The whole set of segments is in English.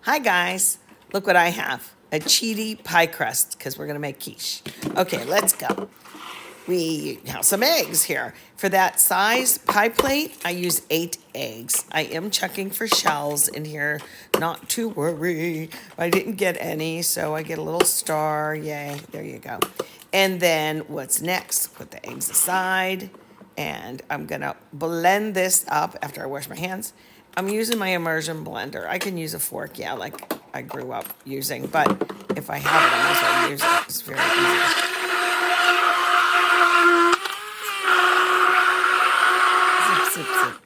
Hi guys, look what I have. A cheaty pie crust, because we're gonna make quiche. Okay, let's go. We have some eggs here. For that size pie plate, I use 8 eggs. I am checking for shells in here, not to worry. I didn't get any, so I get a little star. Yay, there you go. And then what's next? Put the eggs aside, and I'm gonna blend this up after I wash my hands. I'm using my immersion blender. I can use a fork, yeah, like I grew up using, but if I have it, I might as well use it. It's very easy. Zip, zip, zip.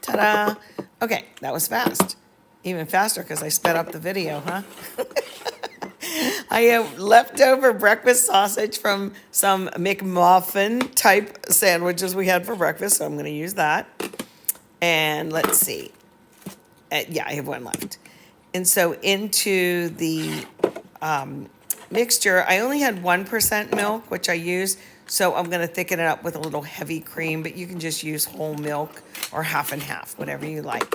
Ta-da! Okay, that was fast. Even faster because I sped up the video, huh? I have leftover breakfast sausage from some McMuffin type sandwiches we had for breakfast, so I'm going to use that. And let's see. Yeah, I have one left. And so into the mixture, I only had 1% milk, which I use. So I'm going to thicken it up with a little heavy cream, but you can just use whole milk or half and half, whatever you like.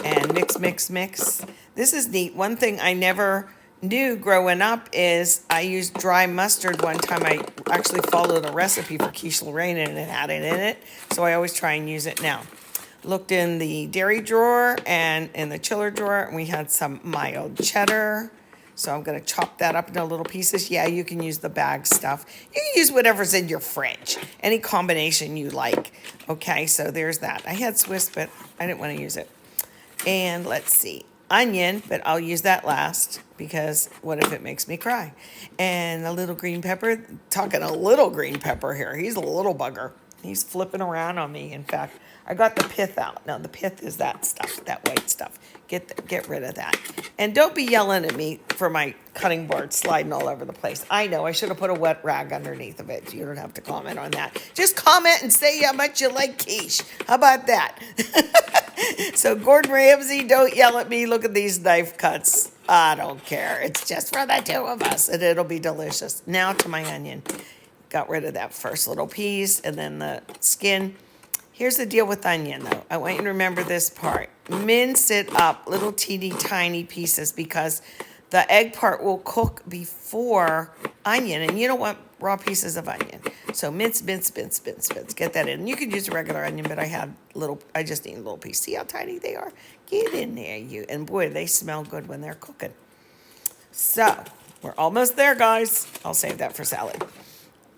And mix, mix, mix. This is neat. One thing I never knew growing up is I used dry mustard one time. I actually followed a recipe for quiche Lorraine and it had it in it. So I always try and use it now. Looked in the dairy drawer and in the chiller drawer, and we had some mild cheddar. So I'm going to chop that up into little pieces. Yeah, you can use the bag stuff. You can use whatever's in your fridge, any combination you like. Okay, so there's that. I had Swiss, but I didn't want to use it. And let's see, onion, but I'll use that last because what if it makes me cry? And a little green pepper. Talking a little green pepper here. He's a little bugger. He's flipping around on me. In fact, I got the pith out. Now, the pith is that stuff, that white stuff. Get rid of that. And don't be yelling at me for my cutting board sliding all over the place. I know, I should have put a wet rag underneath of it. You don't have to comment on that. Just comment and say how much you like quiche. How about that? So, Gordon Ramsay, don't yell at me. Look at these knife cuts. I don't care. It's just for the two of us, and it'll be delicious. Now to my onion. Got rid of that first little piece and then the skin. Here's the deal with onion, though. I want you to remember this part. Mince it up, little teeny tiny pieces, because the egg part will cook before onion, and you don't want raw pieces of onion. So mince, mince, mince, mince, mince. Get that in. You could use a regular onion, but I just need a little piece. See how tiny they are? Get in there, you. And boy, they smell good when they're cooking. So we're almost there, guys. I'll save that for salad.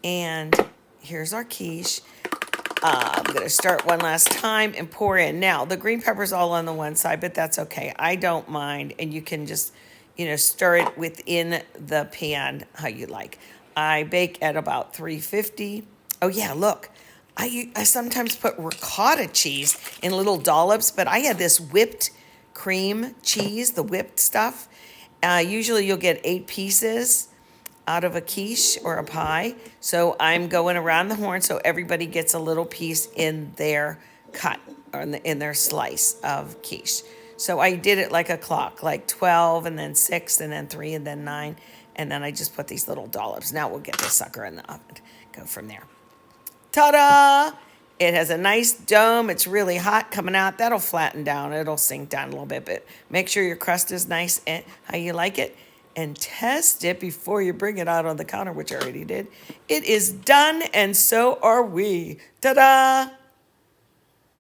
And here's our quiche. I'm going to start one last time and pour in. Now, the green pepper's all on the one side, but that's okay. I don't mind. And you can just, stir it within the pan how you like. I bake at about 350. Oh, yeah, look. I sometimes put ricotta cheese in little dollops, but I had this whipped cream cheese, the whipped stuff. Usually you'll get 8 pieces out of a quiche or a pie. So I'm going around the horn so everybody gets a little piece in their cut or in their slice of quiche. So I did it like a clock, like 12 and then 6 and then 3 and then 9. And then I just put these little dollops. Now we'll get this sucker in the oven. Go from there. Ta-da! It has a nice dome. It's really hot coming out. That'll flatten down. It'll sink down a little bit, but make sure your crust is nice and how you like it. And test it before you bring it out on the counter, which I already did. It is done, and so are we. Ta-da!